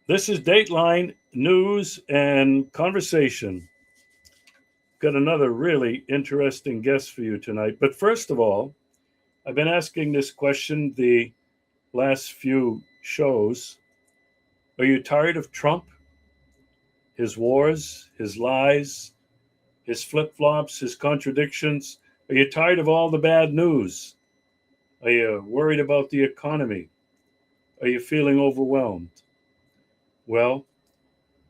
This is Dateline News and Conversation. Got another really interesting guest for you tonight. But first of all, I've been asking this question the last few shows. Are you tired of Trump, his wars, his lies, his flip flops, his contradictions? Are you tired of all the bad news? Are you worried about the economy? Are you feeling overwhelmed? Well,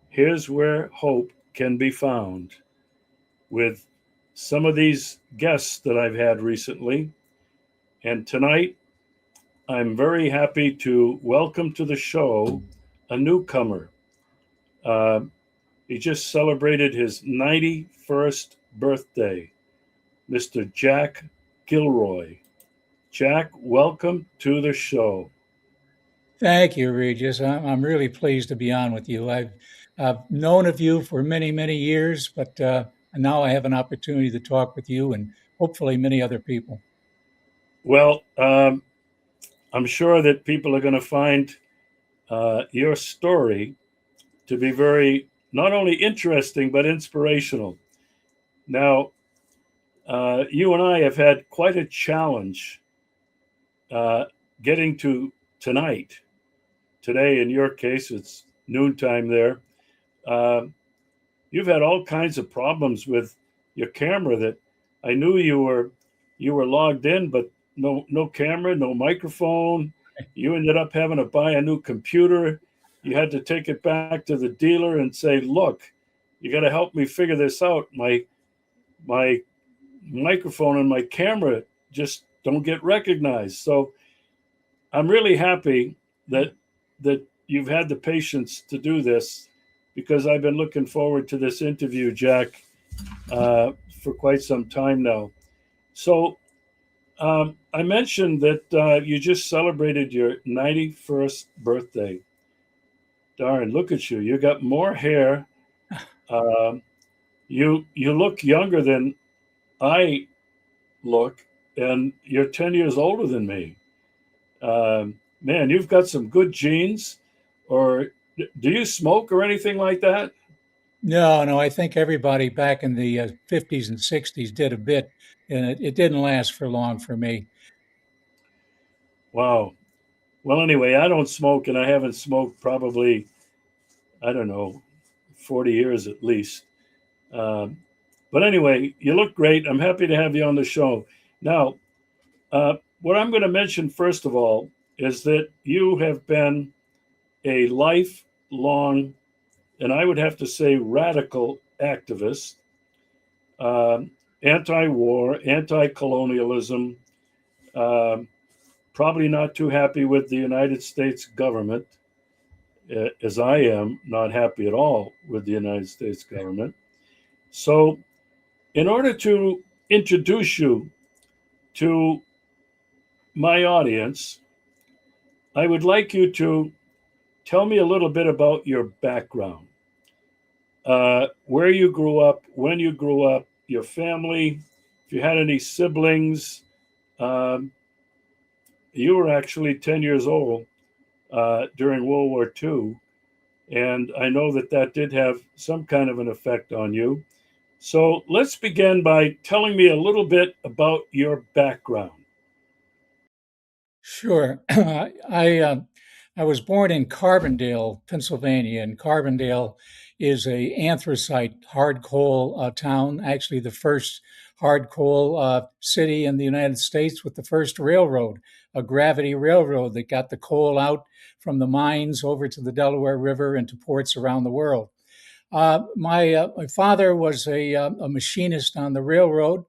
here's where hope can be found with some of these guests that I've had recently. And tonight, I'm very happy to welcome to the show a newcomer. Uh, he just celebrated his 91st birthday, Mr. Jack Gilroy. Jack, welcome to the show. Thank you, Regis. I'm really pleased to be on with you. I've known of you for many, many years, but now I have an opportunity to talk with you and hopefully many other people. Well, I'm sure that people are going to find your story to be very not only interesting but inspirational. Now, you and I have had quite a challenge uh, getting to tonight. Today, in your case, it's noontime there. Uh, you've had all kinds of problems with your camera. That I knew you were logged in, but no camera, no microphone. You ended up having to buy a new computer. You had to take it back to the dealer and say, "Look, you got to help me figure this out. My microphone and my camera just don't get recognized." So I'm really happy that you've had the patience to do this because I've been looking forward to this interview, Jack, for quite some time now. So I mentioned that you just celebrated your 91st birthday. Darn, look at you! You got more hair. Um, you look younger than I look, and you're 10 years older than me. Man, you've got some good genes. Or do you smoke or anything like that? No, I think everybody back in the 50s and 60s did a bit, and it didn't last for long for me. Wow. Well, anyway, I don't smoke, and I haven't smoked probably, I don't know, 40 years at least. Um, but anyway, you look great. I'm happy to have you on the show. Now, what I'm going to mention first of all is that you have been a lifelong, and I would have to say radical activist, um, anti war, anti colonialism, um, probably not too happy with the United States government, as I am not happy at all with the United States government. So, in order to introduce you to my audience, I would like you to tell me a little bit about your background, where you grew up, when you grew up, your family, if you had any siblings. Um, you were actually 10 years old during World War II, and I know that that did have some kind of an effect on you. So let's begin by telling me a little bit about your background. Sure. I was born in Carbondale, Pennsylvania, and Carbondale is a anthracite hard coal town. Actually, the first hard coal city in the United States with the first railroad, a gravity railroad that got the coal out from the mines over to the Delaware River and to ports around the world. My father was a machinist on the railroad.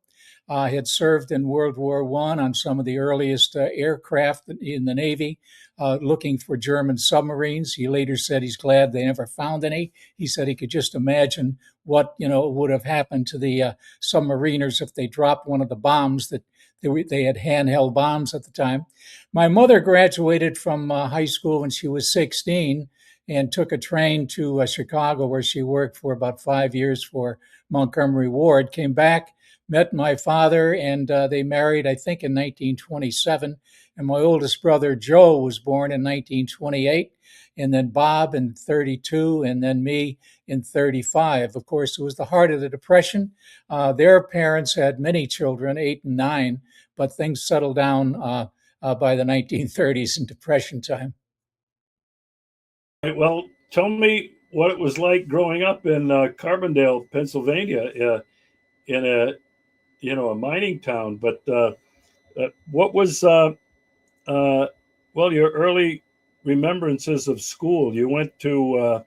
Had served in World War I on some of the earliest aircraft in the Navy, looking for German submarines. He later said he's glad they never found any. He said he could just imagine what would have happened to the submariners if they dropped one of the bombs that they had handheld bombs at the time. My mother graduated from high school when she was 16. and took a train to Chicago, where she worked for about 5 years for Montgomery Ward. Came back, met my father, and they married, I think, in 1927. And my oldest brother, Joe, was born in 1928, and then Bob in 32, and then me in 35. Of course, it was the heart of the Depression. Their parents had many children, 8 and 9, but things settled down by the 1930s and Depression time. Well, tell me what it was like growing up in Carbondale, Pennsylvania, in a mining town. But what was well, your early remembrances of school? You went to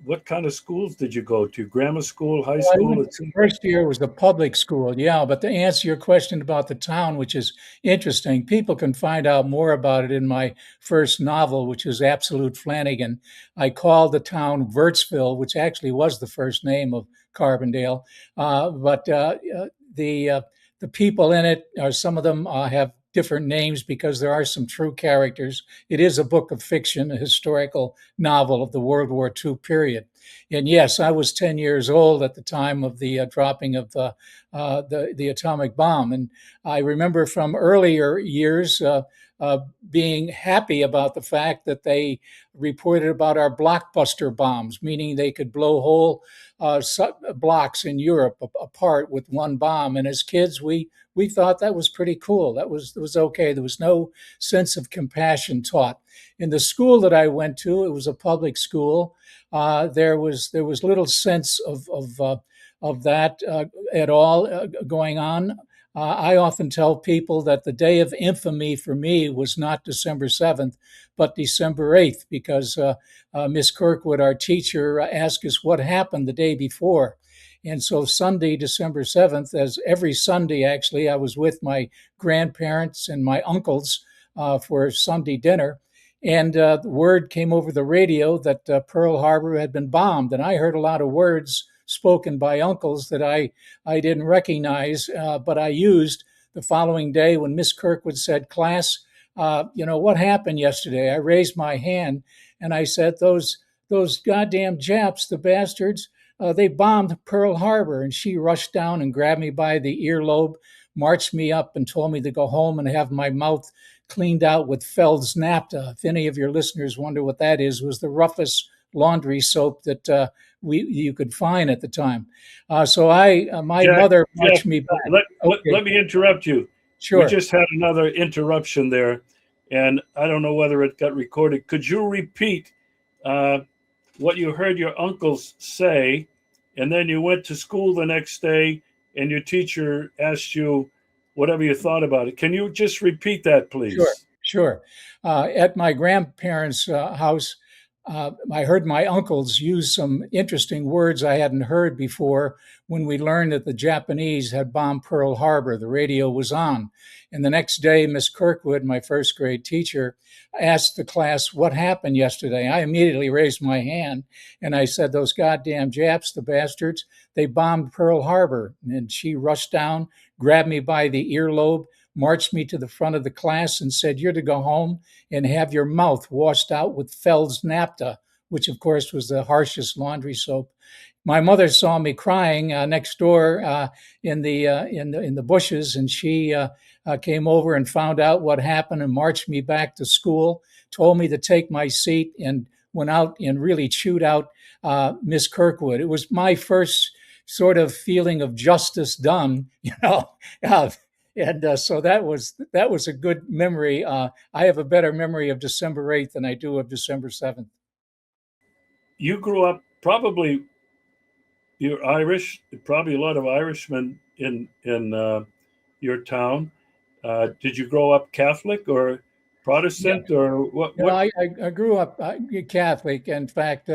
what kind of schools did you go to? Grammar school, high Well, I school, went, etc. first year was the public school, yeah. But to answer your question about the town, which is interesting, people can find out more about it in my first novel, which is Absolute Flanagan. I called the town Wirtsville, which actually was the first name of Carbondale. But the uh, the people in it, some of them have different names because there are some true characters. It is a book of fiction, a historical novel of the World War II period. And yes, I was 10 years old at the time of the dropping of the atomic bomb. And I remember from earlier years uh, being happy about the fact that they reported about our blockbuster bombs, meaning they could blow whole blocks in Europe apart with one bomb. And as kids, we thought that was pretty cool. That was okay. There was no sense of compassion taught. In the school that I went to, it was a public school. There was little sense of that at all going on. I often tell people that the day of infamy for me was not December 7th, but December 8th, because Miss Kirkwood, our teacher, asked us what happened the day before. And so Sunday, December 7th, as every Sunday, actually, I was with my grandparents and my uncles for Sunday dinner. And the word came over the radio that Pearl Harbor had been bombed. And I heard a lot of words spoken by uncles that I didn't recognize, but I used the following day when Miss Kirkwood said, "Class, what happened yesterday?" I raised my hand and I said, those goddamn Japs, the bastards, they bombed Pearl Harbor. And she rushed down and grabbed me by the earlobe, marched me up, and told me to go home and have my mouth cleaned out with Feld's Napta. If any of your listeners wonder what that is, was the roughest laundry soap that you could find at the time. My Jack, mother Jack, marched me back. let Okay, me interrupt you. We sure. just had another interruption there, and I don't know whether it got recorded. Could you repeat uh, what you heard your uncles say, and then you went to school the next day, and your teacher asked you whatever you thought about it? Can you just repeat that, Sure, please? sure. At my grandparents' house, I heard my uncles use some interesting words I hadn't heard before when we learned that the Japanese had bombed Pearl Harbor. The radio was on. And the next day, Miss Kirkwood, my first grade teacher, asked the class, "What happened yesterday?" I immediately raised my hand and I said, "Those goddamn Japs, the bastards, they bombed Pearl Harbor." And she rushed down, grabbed me by the earlobe, marched me to the front of the class and said, "You're to go home and have your mouth washed out with Feld's Napta," which of course was the harshest laundry soap. My mother saw me crying next door in the bushes, and she came over and found out what happened and marched me back to school. Told me to take my seat, and went out and really chewed out Miss Kirkwood. It was my first sort of feeling of justice done, uh, and so that was a good memory. I have a better memory of December 8th than I do of December 7th. You grew up probably you're Irish. Probably a lot of Irishmen in your town. Did you grow up Catholic or Yeah. Protestant or what? No, What? I grew up Catholic. In fact,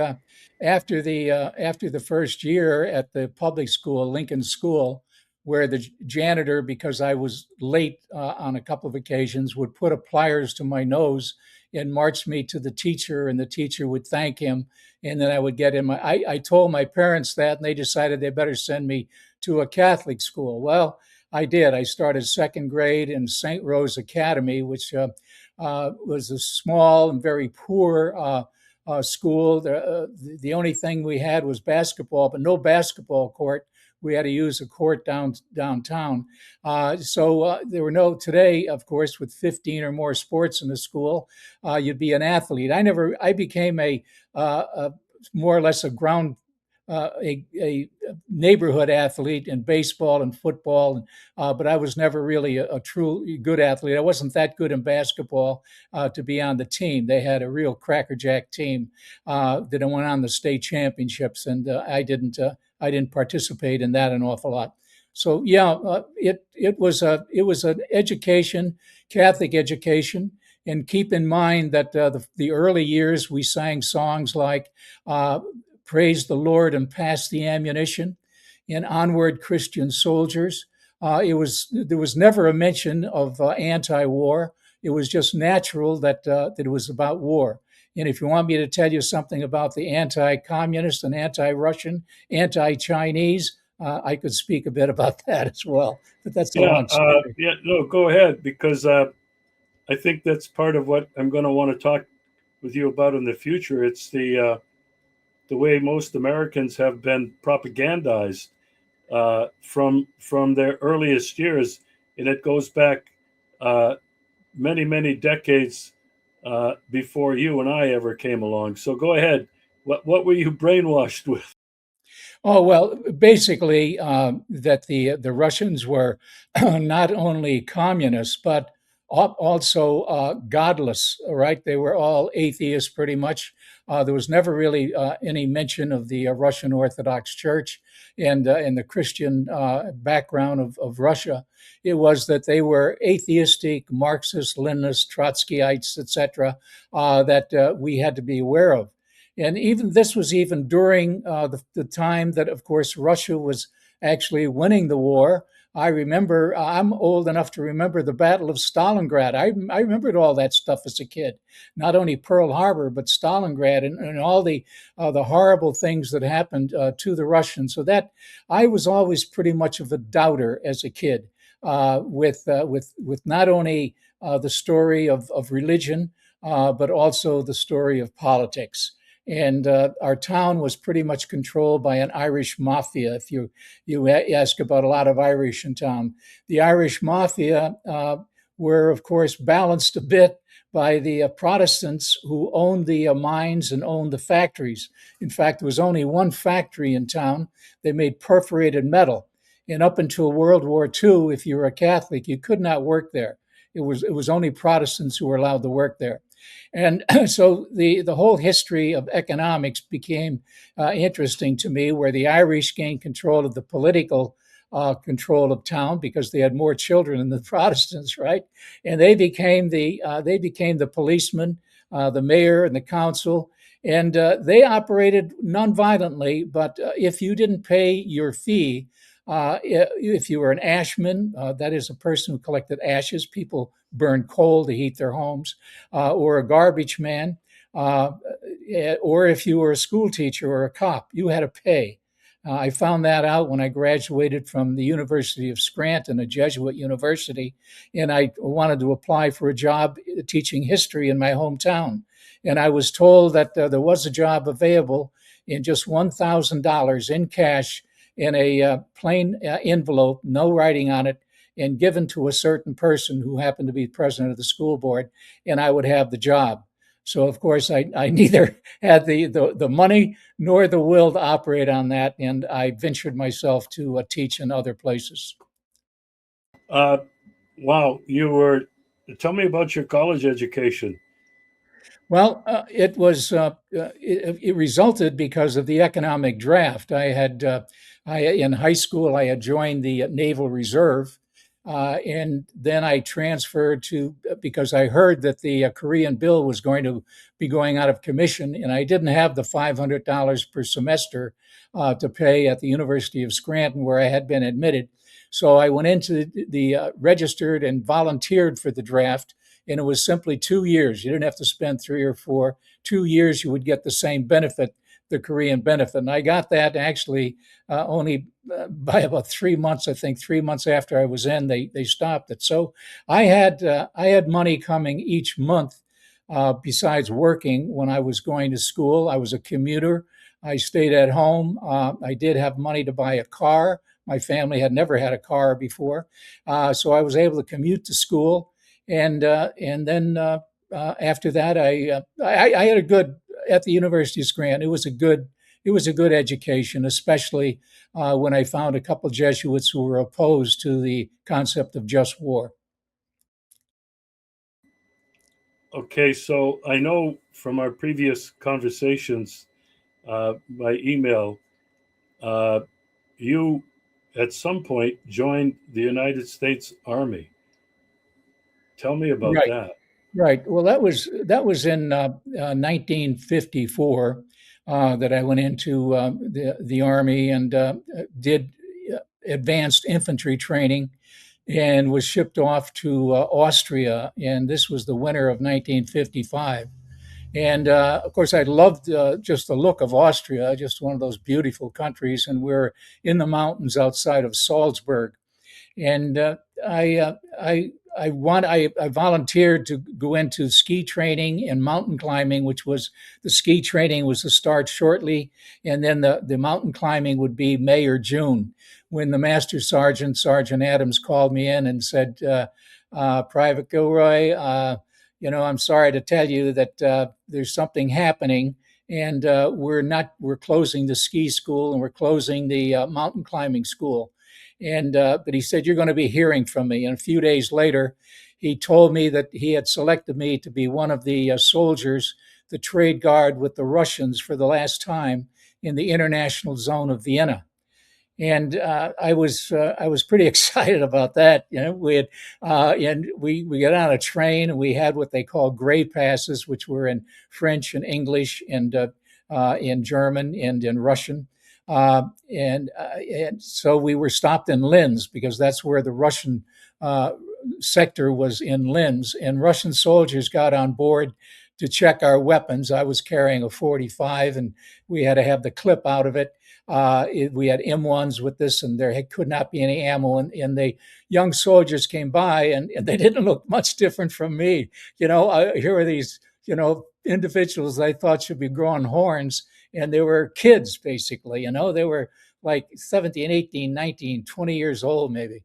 after the first year at the public school, Lincoln School, where the janitor, because I was late on a couple of occasions, would put a pliers to my nose and march me to the teacher, and the teacher would thank him, and then I would get in my. I told my parents that, and they decided they better send me to a Catholic school. Well, I did. I started second grade in St. Rose Academy, which was a small and very poor school. The only thing we had was basketball, but no basketball court. We had to use a court downtown. So there were no today, of course, with 15 or more sports in the school, you'd be an athlete. I became a more or less a ground a neighborhood athlete in baseball and football, but I was never really a truly good athlete. I wasn't that good in basketball to be on the team. They had a real crackerjack team that went on the state championships, and I didn't. I didn't participate in that an awful lot. So yeah, it was an education, Catholic education. And keep in mind that the early years we sang songs like Praise the Lord and Pass the Ammunition and Onward Christian Soldiers. There was never a mention of anti-war. It was just natural that it was about war. And if you want me to tell you something about the anti-communist and anti-Russian, anti-Chinese, I could speak a bit about that as well. But that's a long story. Yeah, no, go ahead, because I think that's part of what I'm going to want to talk with you about in the future. It's the way most Americans have been propagandized from their earliest years, and it goes back many decades before you and I ever came along. So go ahead. What were you brainwashed with? Oh well, basically that the Russians were not only communists but also godless. Right? They were all atheists, pretty much. There was never really any mention of the Russian Orthodox Church and the Christian background of Russia. It was that they were atheistic, Marxist, Leninist, Trotskyites, etc. That we had to be aware of. And even this was even during the time that, of course, Russia was actually winning the war. I remember, I'm old enough to remember the Battle of Stalingrad. I remembered all that stuff as a kid, not only Pearl Harbor, but Stalingrad and all the horrible things that happened to the Russians. So that I was always pretty much of a doubter as a kid with not only the story of religion, but also the story of politics. And our town was pretty much controlled by an Irish mafia. If you ask about a lot of Irish in town, the Irish mafia were, of course, balanced a bit by the Protestants who owned the mines and owned the factories. In fact, there was only one factory in town. They made perforated metal. And up until World War II, if you were a Catholic, you could not work there. It was only Protestants who were allowed to work there. And so the whole history of economics became interesting to me, where the Irish gained control of the political control of town because they had more children than the Protestants, right? And they became the policemen, the mayor, and the council, and they operated nonviolently. But if you didn't pay your fee, if you were an ashman, that is a person who collected ashes, people burned coal to heat their homes, or a garbage man, or if you were a school teacher or a cop, you had to pay. I found that out when I graduated from the University of Scranton, a Jesuit university, and I wanted to apply for a job teaching history in my hometown. And I was told that there was a job available in just $1,000 in cash in a plain envelope, no writing on it, and given to a certain person who happened to be president of the school board, and I would have the job. So, of course, I neither had the money nor the will to operate on that, and I ventured myself to teach in other places. Wow, tell me about your college education. Well, it resulted because of the economic draft. In high school, I had joined the Naval Reserve, and then I transferred because I heard that the Korean Bill was going to be going out of commission, and I didn't have the $500 per semester to pay at the University of Scranton, where I had been admitted. So I went into the registered and volunteered for the draft, and it was simply 2 years. You didn't have to spend 3 or 4. 2 years, you would get the same benefit, the Korean benefit. And I got that actually only by about 3 months. I think 3 months after I was in, they stopped it. So I had money coming each month besides working when I was going to school. I was a commuter. I stayed at home. I did have money to buy a car. My family had never had a car before, so I was able to commute to school. And then after that, I had a good at the University of Scranton. It was a good education, especially when I found a couple Jesuits who were opposed to the concept of just war. Okay, so I know from our previous conversations by email, uh, you at some point joined the United States Army. Tell me about Right. that. Right. Well, that was in 1954 that I went into the army and did advanced infantry training and was shipped off to Austria. And this was the winter of 1955. And of course, I loved just the look of Austria, just one of those beautiful countries. And we're in the mountains outside of Salzburg. And I volunteered to go into ski training and mountain climbing, which was the ski training was to start shortly, and then the mountain climbing would be May or June. When the Master Sergeant, Sergeant Adams, called me in and said, "Private Gilroy, I'm sorry to tell you that there's something happening." And we're closing the ski school and we're closing the mountain climbing school. And but he said, "You're going to be hearing from me." And a few days later, he told me that he had selected me to be one of the soldiers, the trade guard with the Russians for the last time in the international zone of Vienna. And I was pretty excited about that. We got on a train and we had what they call gray passes, which were in French and English and in German and in Russian. And so we were stopped in Linz because that's where the Russian uh, sector was, in Linz. And Russian soldiers got on board to check our weapons. I was carrying a 45, and we had to have the clip out of it. We had M1s with this, and there could not be any ammo. And the young soldiers came by, and they didn't look much different from me. Here are these, individuals I thought should be growing horns, and they were kids, basically. They were like 17, 18, 19, 20 years old, maybe.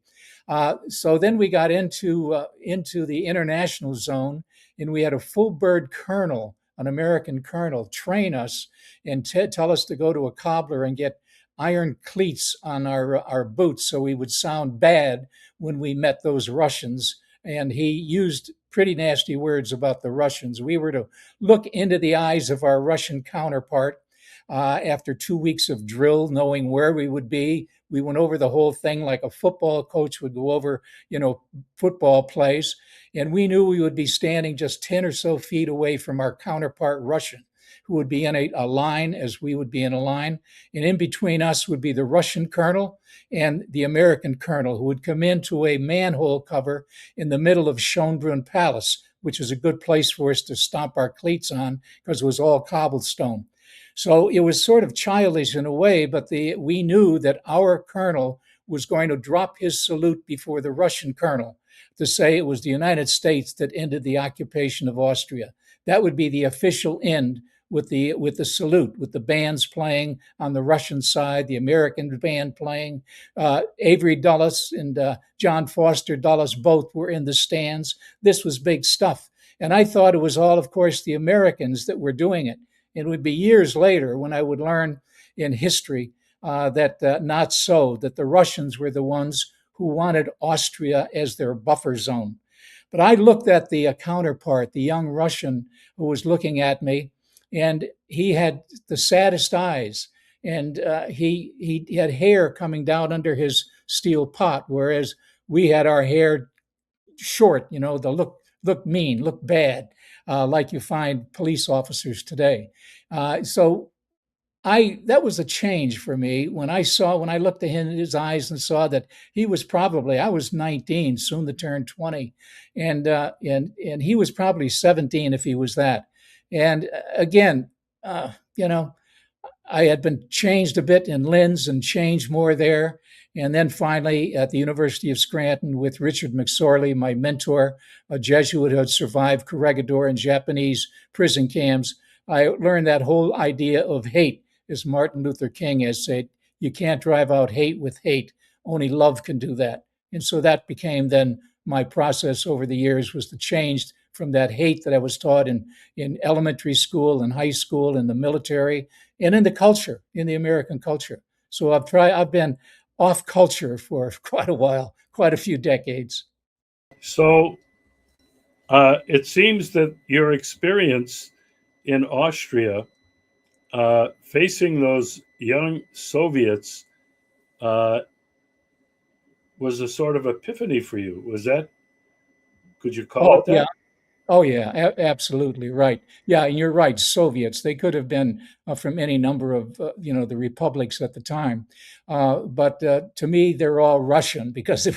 So then we got into the international zone, and we had a full bird colonel, an American colonel, train us and tell us to go to a cobbler and get iron cleats on our boots so we would sound bad when we met those Russians. And he used pretty nasty words about the Russians. We were to look into the eyes of our Russian counterpart after 2 weeks of drill, knowing where we would be. We went over the whole thing like a football coach would go over, football plays. And we knew we would be standing just 10 or so feet away from our counterpart Russian, who would be in a line as we would be in a line. And in between us would be the Russian colonel and the American colonel, who would come into a manhole cover in the middle of Schönbrunn Palace, which was a good place for us to stomp our cleats on because it was all cobblestone. So it was sort of childish in a way, but we knew that our colonel was going to drop his salute before the Russian colonel to say it was the United States that ended the occupation of Austria. That would be the official end with the salute, with the bands playing on the Russian side, the American band playing. Avery Dulles and John Foster Dulles both were in the stands. This was big stuff. And I thought it was all, of course, the Americans that were doing it. It would be years later when I would learn in history that not so, that the Russians were the ones who wanted Austria as their buffer zone. But I looked at the counterpart, the young Russian who was looking at me, and he had the saddest eyes, and he had hair coming down under his steel pot, whereas we had our hair short, to look mean, look bad, like you find police officers today. So that was a change for me when I looked at him in his eyes and saw that he was probably, I was 19, soon to turn 20, and he was probably 17 if he was that. And again, uh, you know, I had been changed a bit in Linz and changed more there. And then finally at the University of Scranton with Richard McSorley, my mentor, a Jesuit who had survived Corregidor and Japanese prison camps, I learned that whole idea of hate, as Martin Luther King has said. You can't drive out hate with hate. Only love can do that. And so that became then my process over the years, was to change from that hate that I was taught in elementary school and high school, in the military, and in the culture, in the American culture. So I've been off culture for quite a while, quite a few decades. So it seems that your experience in Austria, facing those young Soviets, uh, was a sort of epiphany for you. Was that, could you call Oh it yeah, that? oh yeah, absolutely right. Yeah, and you're right. Soviets. They could have been from any number of the republics at the time, but to me, they're all Russian because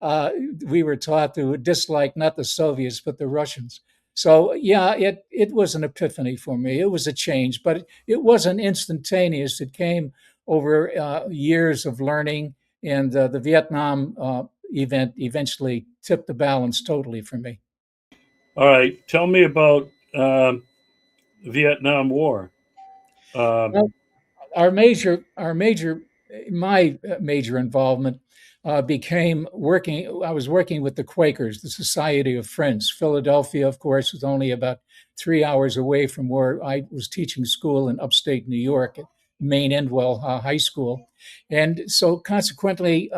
uh, we were taught to dislike not the Soviets but the Russians. So yeah, it was an epiphany for me. It was a change, but it wasn't instantaneous. It came over years of learning, and the Vietnam event eventually tipped the balance totally for me. All right. Tell me about Vietnam War. Um, Well, my major involvement became working. I was working with the Quakers, the Society of Friends. Philadelphia, of course, was only about 3 hours away from where I was teaching school in upstate New York at Maine Endwell High School, and so consequently,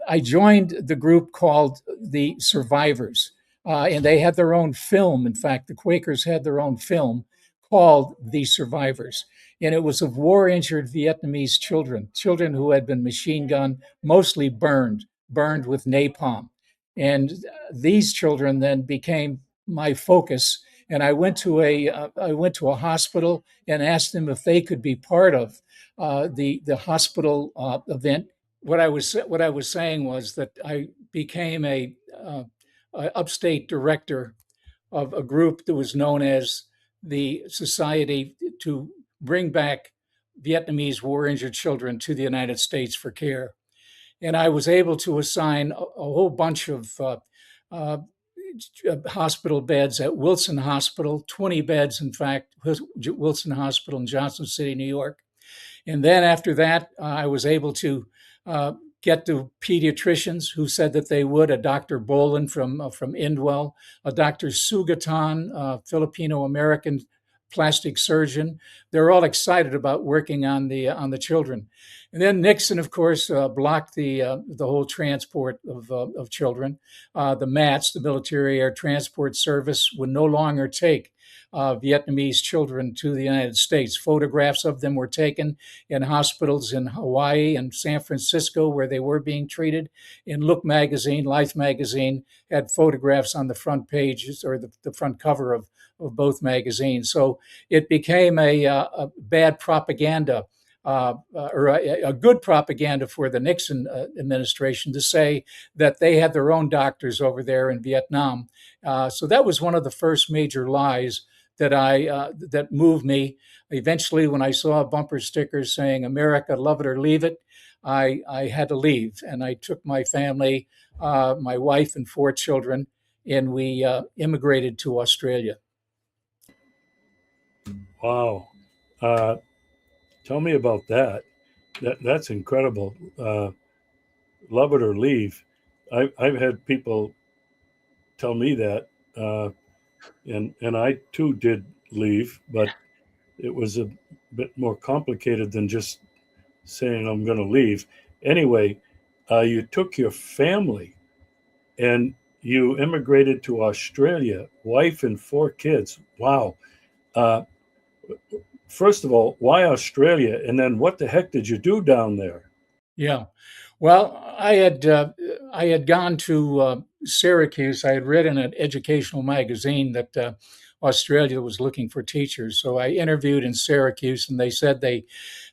I joined the group called the Survivors, and they had their own film. In fact, the Quakers had their own film called The Survivors, and it was of war-injured Vietnamese children, children who had been machine gunned, mostly burned with napalm. And these children then became my focus. And I went to a hospital and asked them if they could be part of the hospital event. What I was saying was that I became a upstate director of a group that was known as the Society to Bring Back Vietnamese War Injured Children to the United States for Care. And I was able to assign a whole bunch of uh, hospital beds at Wilson Hospital, 20 beds, in fact, Wilson Hospital in Johnson City, New York. And then after that, I was able to uh, get to pediatricians who said that they would. A Dr. Bolin from Indwell, a Dr. Sugatan, Filipino American plastic surgeon. They're all excited about working on the children. And then Nixon, of course, blocked the whole transport of children. The MATS, the Military Air Transport Service, would no longer take Vietnamese children to the United States. Photographs of them were taken in hospitals in Hawaii and San Francisco where they were being treated. In Look magazine, Life magazine, had photographs on the front pages or the front cover of both magazines. So it became a bad propaganda. Or a good propaganda for the Nixon administration to say that they had their own doctors over there in Vietnam. So that was one of the first major lies that moved me. Eventually, when I saw bumper stickers saying "America, love it or leave it," I had to leave, and I took my family, my wife and four children, and we immigrated to Australia. wow. Uh, Tell me about that. That's incredible. Love it or leave. I've had people tell me that, and I too did leave, but it was a bit more complicated than just saying I'm going to leave. Anyway, you took your family and you immigrated to Australia, wife and four kids. Wow. Uh, First of all, why Australia? And then what the heck did you do down there? Yeah. Well, I had gone to Syracuse. I had read in an educational magazine that Australia was looking for teachers. So I interviewed in Syracuse, and they said they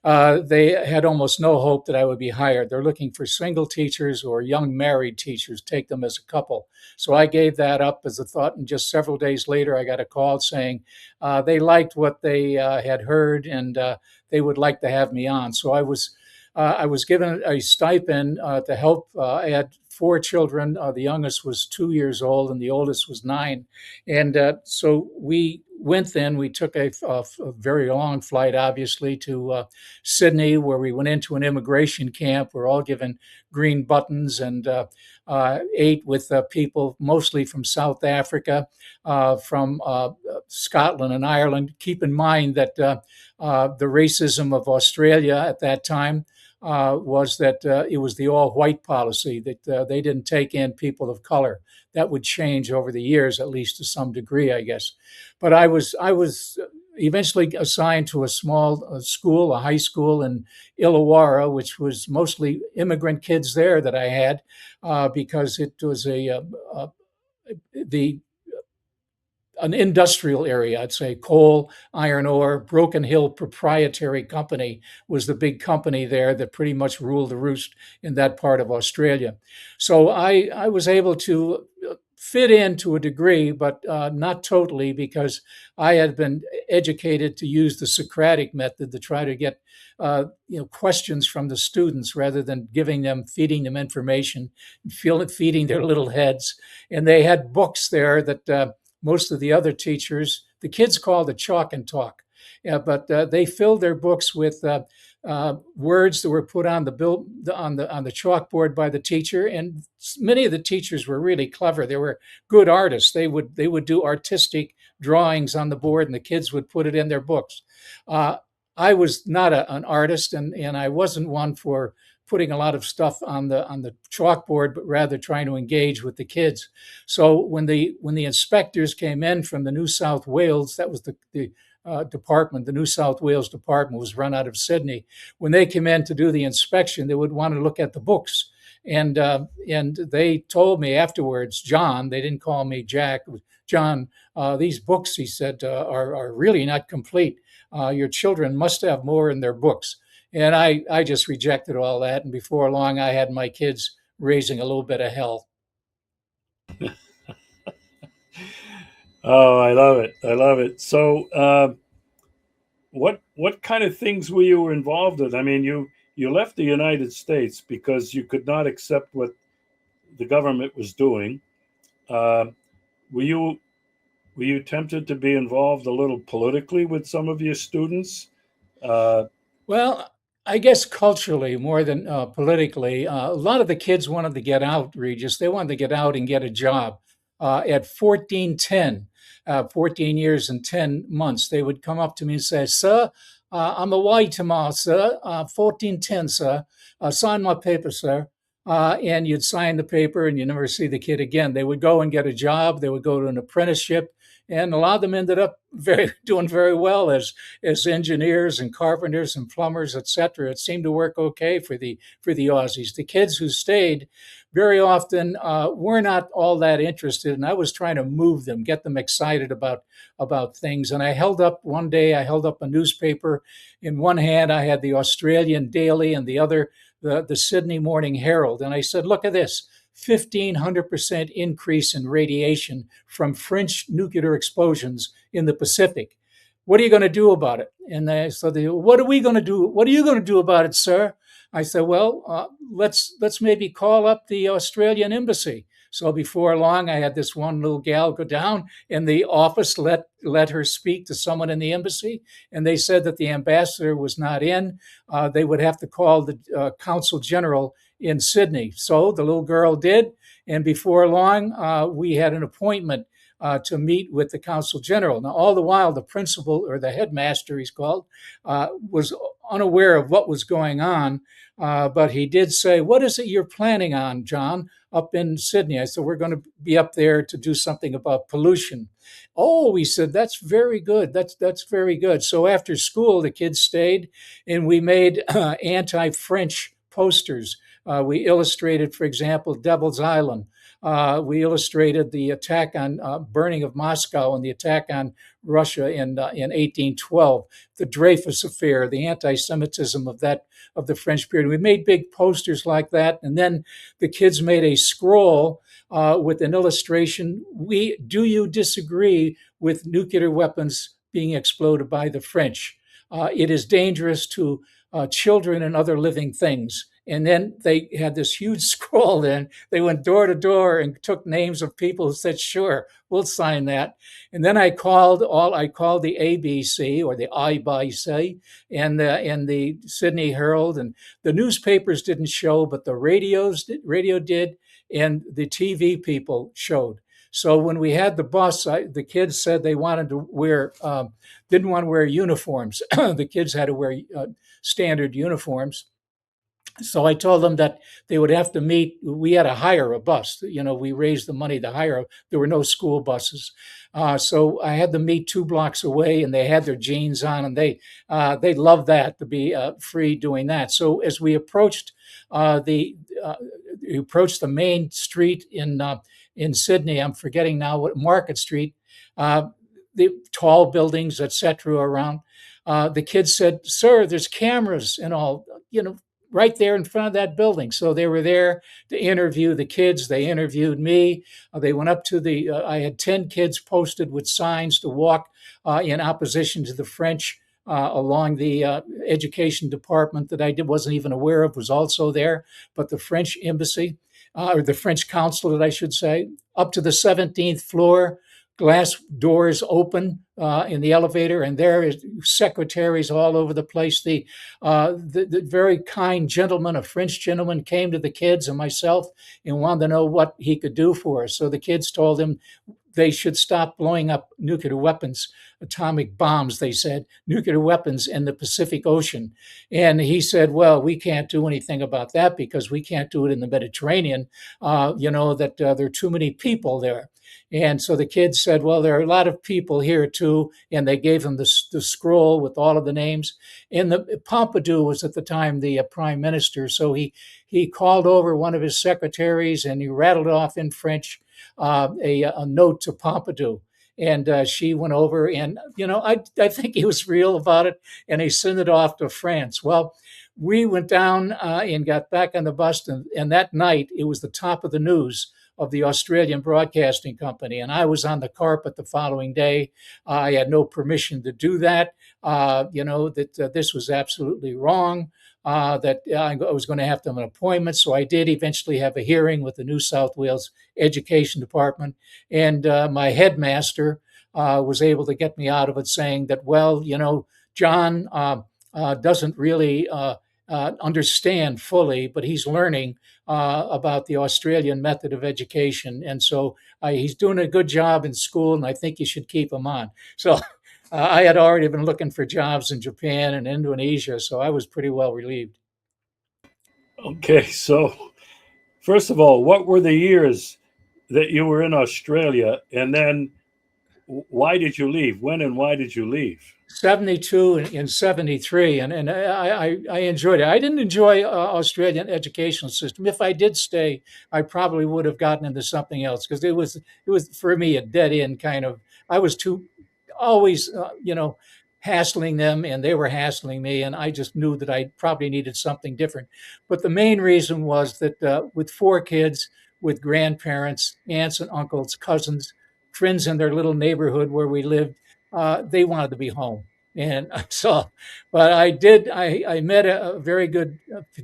had almost no hope that I would be hired. They're looking for single teachers or young married teachers, take them as a couple. So I gave that up as a thought, and just several days later, I got a call saying they liked what they had heard, and they would like to have me on. So I was I was given a stipend to help. I had four children. The youngest was 2 years old, and the oldest was 9. And so we went. Then we took a very long flight, obviously, to Sydney, where we went into an immigration camp. We're all given green buttons and ate with people mostly from South Africa, from Scotland and Ireland. Keep in mind that the racism of Australia at that time was that it was the all-white policy, that they didn't take in people of color. That would change over the years, at least to some degree, I guess. But I was eventually assigned to a small school, a high school in Illawarra, which was mostly immigrant kids there that I had, because it was the an industrial area, I'd say coal, iron ore. Broken Hill Proprietary Company was the big company there that pretty much ruled the roost in that part of Australia. So I was able to fit in to a degree, but not totally, because I had been educated to use the Socratic method to try to get questions from the students rather than feeding them information, feeding their little heads. And they had books there that most of the other teachers, the kids called it chalk and talk. But they filled their books with words that were put on the chalkboard by the teacher, and many of the teachers were really clever. They were good artists. They would do artistic drawings on the board, and the kids would put it in their books. I was not an artist, and I wasn't one for putting a lot of stuff on the chalkboard, but rather trying to engage with the kids. So when the inspectors came in from the New South Wales, that was the department, the New South Wales department was run out of Sydney. When they came in to do the inspection, they would want to look at the books. And they told me afterwards, John, they didn't call me Jack, John, these books, he said, are really not complete. Your children must have more in their books. And I just rejected all that. And before long, I had my kids raising a little bit of hell. Oh, I love it. I love it. So, what kind of things were you involved in? I mean, you left the United States because you could not accept what the government was doing. Uh, were you were you tempted to be involved a little politically with some of your students? Uh, Well, I guess culturally more than politically, a lot of the kids wanted to get out, Regis. They wanted to get out and get a job. At 1410, 14 years and 10 months, they would come up to me and say, Sir, I'm away tomorrow, sir. 1410, sir. Sign my paper, sir. And you'd sign the paper and you never see the kid again. They would go and get a job. They would go to an apprenticeship. And a lot of them ended up doing very well as engineers and carpenters and plumbers, etc. It seemed to work okay for the Aussies. The kids who stayed very often were not all that interested, and I was trying to move them, get them excited about things. And one day I held up a newspaper. In one hand, I had the Australian Daily, and the other the Sydney Morning Herald, and I said, "Look at this." 1,500% increase in radiation from French nuclear explosions in the Pacific. What are you going to do about it? And what are we going to do? What are you going to do about it, sir? I said, well, let's maybe call up the Australian embassy. So before long, I had this one little gal go down in the office, let her speak to someone in the embassy, and they said that the ambassador was not in. They would have to call the consul general in Sydney. So the little girl did, and before long, we had an appointment to meet with the consul general. Now, all the while, the principal, or the headmaster, he's called, was unaware of what was going on, but he did say, "What is it you're planning on, John, up in Sydney?" I said, "We're going to be up there to do something about pollution." "Oh," he said, "that's very good. That's very good." So after school, the kids stayed, and we made anti-French posters. We illustrated, for example, Devil's Island. We illustrated the attack on burning of Moscow and the attack on Russia in 1812, the Dreyfus Affair, the anti-Semitism of the French period. We made big posters like that, and then the kids made a scroll with an illustration. Do you disagree with nuclear weapons being exploded by the French? It is dangerous to children and other living things. And then they had this huge scroll. Then they went door to door and took names of people who said, "Sure, we'll sign that." And then I called the ABC or the IBC and the Sydney Herald, and the newspapers didn't show, but the radio did, and the TV people showed. So when we had the bus, the kids said they wanted to wear, didn't want to wear uniforms. The kids had to wear standard uniforms. So I told them that they would have to meet. We had to hire a bus. We raised the money to hire. There were no school buses, so I had them meet 2 blocks away, and they had their jeans on, and they loved that to be free doing that. So as the we approached the main street in Sydney. I'm forgetting now what Market Street. Uh, the tall buildings, etc., around. The kids said, "Sir, there's cameras and all." Right there in front of that building. So they were there to interview the kids. They interviewed me. They went up to I had 10 kids posted with signs to walk in opposition to the French along the education department that wasn't even aware of was also there, but the French embassy, or the French consulate, I should say, up to the 17th floor. Glass doors open in the elevator, and there is secretaries all over the place. The very kind gentleman, a French gentleman, came to the kids and myself and wanted to know what he could do for us. So the kids told him they should stop blowing up nuclear weapons, atomic bombs, they said, nuclear weapons in the Pacific Ocean. And he said, "Well, we can't do anything about that because we can't do it in the Mediterranean. There are too many people there." And so the kids said, "Well, there are a lot of people here too." And they gave them the scroll with all of the names. And Pompidou was at the time the prime minister. So he called over one of his secretaries and he rattled off in French a note to Pompidou. And she went over, and I think he was real about it, and he sent it off to France. Well, we went down and got back on the bus, and that night it was the top of the news of the Australian Broadcasting Company, and I was on the carpet the following day. I had no permission to do that. That this was absolutely wrong. That I was going to have to have an appointment. So I did eventually have a hearing with the New South Wales Education Department. And my headmaster was able to get me out of it, saying that, well, John doesn't really understand fully, but he's learning about the Australian method of education. And so he's doing a good job in school, and I think you should keep him on. So I had already been looking for jobs in Japan and Indonesia, so I was pretty well relieved. Okay, so first of all, what were the years that you were in Australia, and then why did you leave? When and why did you leave? 72 and 73, and I enjoyed it. I didn't enjoy Australian educational system. If I did stay, I probably would have gotten into something else, because it was for me a dead end kind of. I was too always hassling them, and they were hassling me, and I just knew that I probably needed something different. But the main reason was that with 4 kids, with grandparents, aunts and uncles, cousins, friends in their little neighborhood where we lived, they wanted to be home. And so, but I did. I met a very good,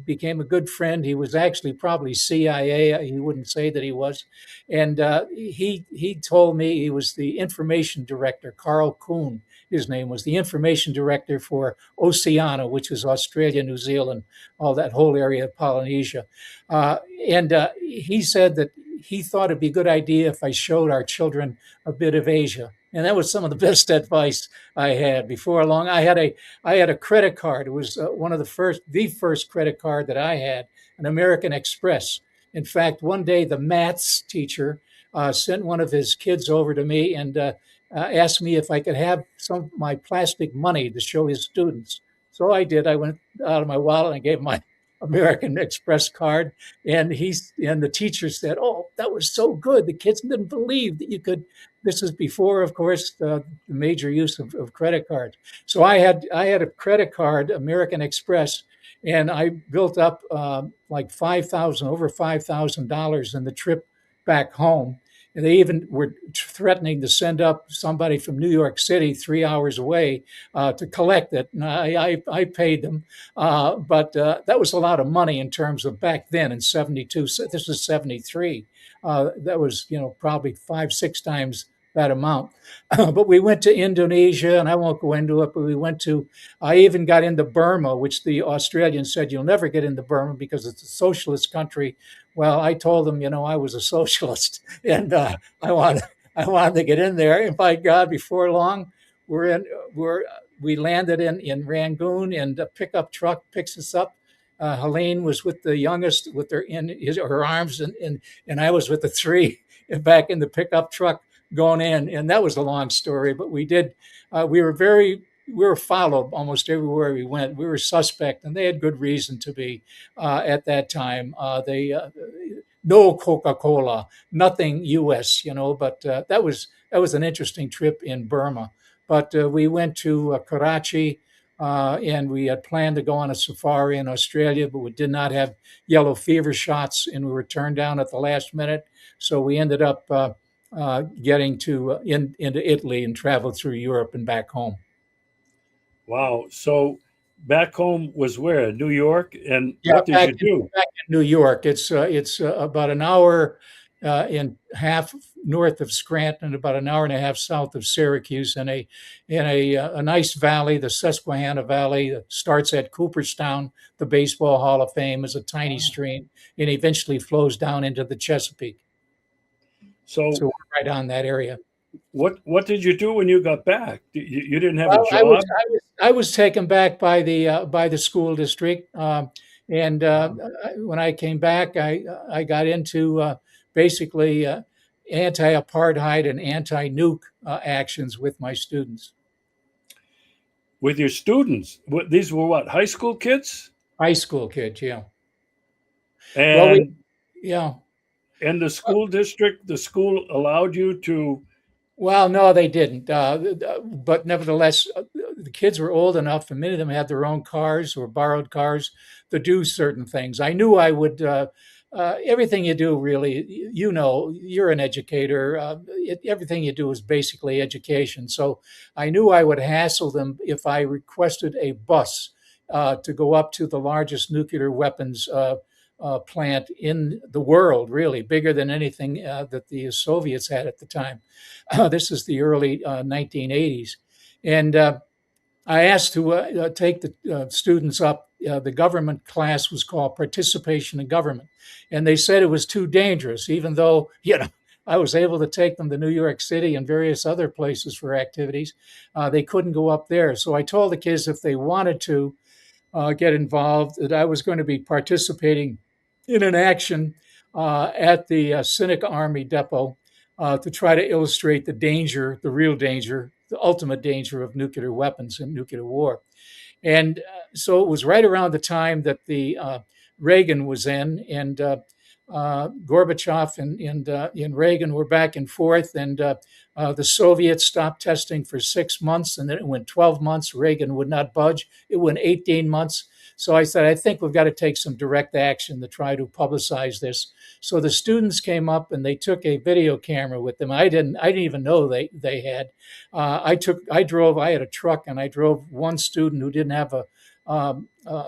became a good friend. He was actually probably CIA. He wouldn't say that he was, and he told me he was the information director. Carl Kuhn, his name was, the information director for Oceania, which is Australia, New Zealand, all that whole area of Polynesia. And he said that he thought it'd be a good idea if I showed our children a bit of Asia. And that was some of the best advice I had. Before long, I had a credit card. It was the first credit card that I had, an American Express. In fact, one day the maths teacher sent one of his kids over to me and asked me if I could have some of my plastic money to show his students. So I did. I went out of my wallet and I gave him my American Express card, and the teacher said, "Oh, that was so good. The kids didn't believe that you could." This is before, of course, the major use of credit cards. So I had a credit card, American Express, and I built up like over $5,000 in the trip back home. And they even were threatening to send up somebody from New York City 3 hours away to collect it. And I paid them, but that was a lot of money in terms of back then in '72. So this is '73. That was, probably 5, 6 times that amount. But we went to Indonesia, and I won't go into it, but I even got into Burma, which the Australians said, you'll never get into Burma because it's a socialist country. Well, I told them, I was a socialist and I wanted, I wanted to get in there. And by God, before long, we're in, we landed in Rangoon, and a pickup truck picks us up. Helene was with the youngest with her arms, and I was with the three back in the pickup truck going in. And that was a long story, but we were followed almost everywhere we went. We were suspect, and they had good reason to be at that time. They no Coca-Cola, nothing U.S. But that was an interesting trip in Burma. But we went to Karachi, and we had planned to go on a safari in Australia, but we did not have yellow fever shots, and we were turned down at the last minute. So we ended up getting into Italy and traveled through Europe and back home. Wow. So back home was where? New York? And Yeah, what did you do? back in New York. It's about an hour and half north of Scranton, about an hour and a half south of Syracuse, in a nice valley, the Susquehanna Valley, that starts at Cooperstown. The Baseball Hall of Fame is a tiny stream, and eventually flows down into the Chesapeake. So So we're right on that area. what did you do when you got back? You didn't have a Well, job? I was taken back by the school district, and when I came back, I got into basically anti-apartheid and anti-nuke actions with my students, With your students? These were what, high school kids? high school kids. Yeah. Well, And yeah. the school district, the school allowed you to. Well, no, they didn't. But nevertheless, the kids were old enough, and many of them had their own cars or borrowed cars to do certain things. I knew I would. Everything you do, really, you're an educator. Everything you do is basically education. So I knew I would hassle them if I requested a bus to go up to the largest nuclear weapons plant in the world, really bigger than anything that the Soviets had at the time. This is the early 1980s. And I asked to take the students up. The government class was called Participation in Government. And they said it was too dangerous, even though, I was able to take them to New York City and various other places for activities. They couldn't go up there. So I told the kids if they wanted to get involved, that I was going to be participating in an action at the Cynic Army Depot to try to illustrate the danger, the real danger, the ultimate danger of nuclear weapons and nuclear war. And so it was right around the time that the Reagan was in, and Gorbachev and Reagan were back and forth, and the Soviets stopped testing for 6 months, and then it went 12 months. Reagan would not budge. It went 18 months. So I said, I think we've got to take some direct action to try to publicize this. So the students came up and they took a video camera with them. I didn't even know they had. I had a truck, and I drove one student who didn't have a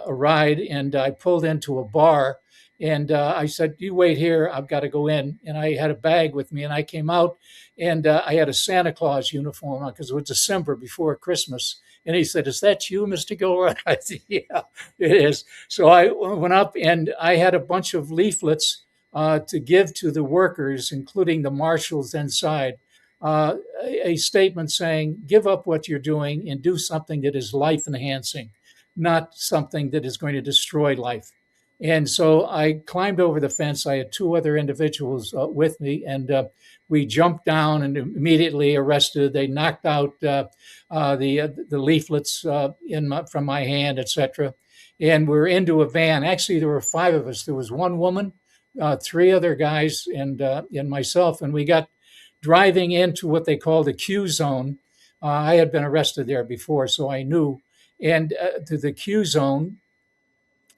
ride, and I pulled into a bar, and I said, you wait here, I've got to go in. And I had a bag with me, and I came out, and I had a Santa Claus uniform on because it was December before Christmas. And he said, is that you, Mr. Gilroy? I said, yeah, it is. So I went up, and I had a bunch of leaflets to give to the workers, including the marshals inside, a statement saying, give up what you're doing and do something that is life enhancing, not something that is going to destroy life. And so I climbed over the fence. I had two other individuals with me, and we jumped down and immediately arrested. They knocked out the leaflets from my hand, etc. And we're into a van. Actually, there were five of us. There was one woman, three other guys, and myself. And we got driving into what they call the Q zone. I had been arrested there before, so I knew. And to the Q zone,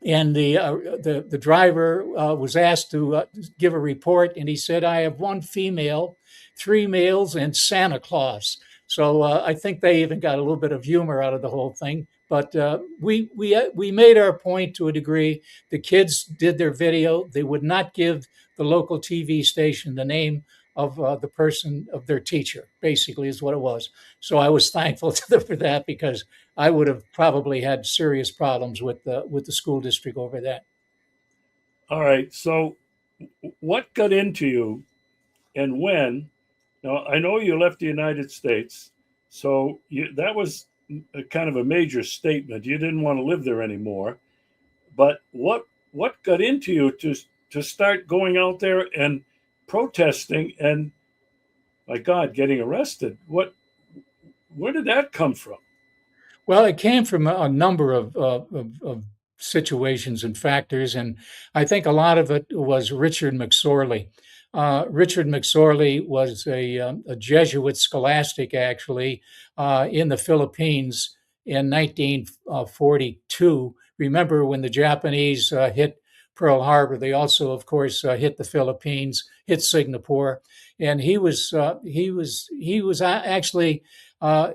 and the driver was asked to give a report, and he said, "I have one female, three males, and Santa Claus." So I think they even got a little bit of humor out of the whole thing. But we made our point to a degree. The kids did their video. They would not give the local TV station the name of the person of their teacher. Basically, is what it was. So I was thankful to them for that, because I would have probably had serious problems with the school district over that. All right. So, what got into you and when? Now, I know you left the United States, so that was a kind of a major statement. You didn't want to live there anymore. But what got into you to start going out there and protesting and, my God, getting arrested? Where did that come from? Well, it came from a number of situations and factors, and I think a lot of it was Richard McSorley. Richard McSorley was a Jesuit scholastic, actually, in the Philippines in 1942. Remember when the Japanese hit Pearl Harbor? They also, of course, hit the Philippines, hit Singapore, and he was actually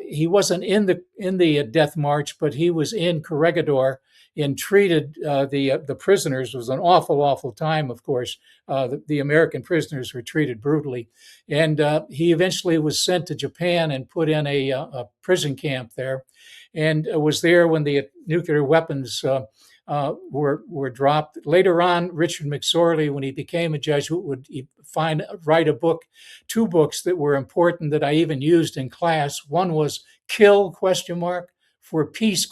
he wasn't in the death march, but he was in Corregidor and treated the prisoners. It was an awful time. Of course, the American prisoners were treated brutally, and he eventually was sent to Japan and put in a prison camp there, and was there when the nuclear weapons were dropped. Later on, Richard McSorley, when he became a Jesuit, would write a book, two books that were important that I even used in class. One was "Kill?" for peace ?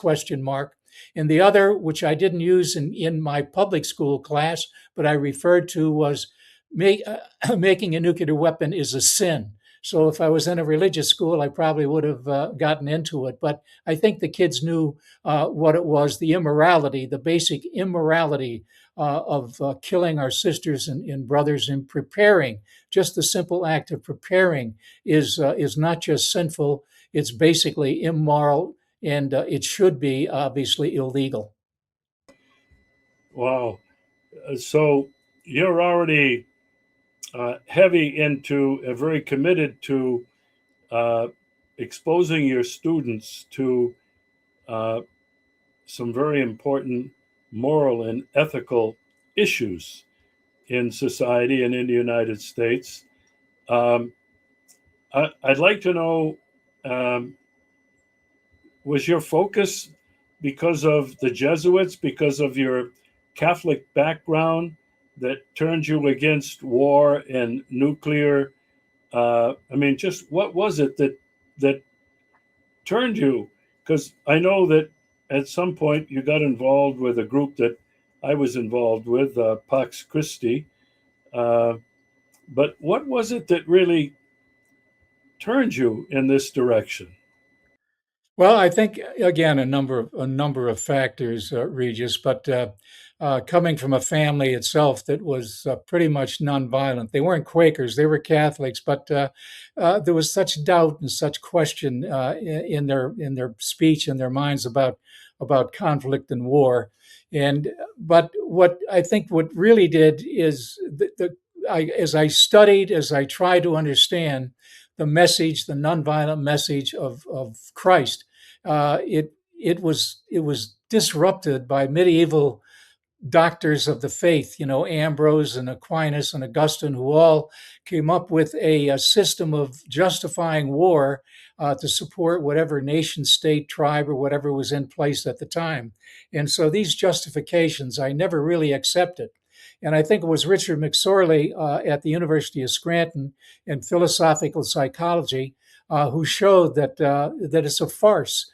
And the other, which I didn't use in my public school class, but I referred to, was making a nuclear weapon is a sin. So if I was in a religious school, I probably would have gotten into it. But I think the kids knew what it was, the immorality, the basic immorality of killing our sisters and brothers, and preparing. Just the simple act of preparing is not just sinful, it's basically immoral, and it should be obviously illegal. Wow. So you're already heavy into, very committed to uh, exposing your students to uh, some very important moral and ethical issues in society and in the United States. Um, I'd like to know, um, was your focus because of the Jesuits, because of your Catholic background, that turned you against war and nuclear? I mean, just what was it that turned you? Because I know that at some point you got involved with a group that I was involved with, Pax Christi. Uh, but what was it that really turned you in this direction? Well, I think again a number of factors, Regis. But coming from a family itself that was pretty much nonviolent, they weren't Quakers, they were Catholics, but there was such doubt and such question in their speech and their minds about conflict and war. And but what I think what really did is as I studied, as I tried to understand the message, the nonviolent message of Christ, it was disrupted by medieval doctors of the faith, Ambrose and Aquinas and Augustine, who all came up with a system of justifying war to support whatever nation, state, tribe, or whatever was in place at the time. And so these justifications I never really accepted. And I think it was Richard McSorley at the University of Scranton in philosophical psychology who showed that it's a farce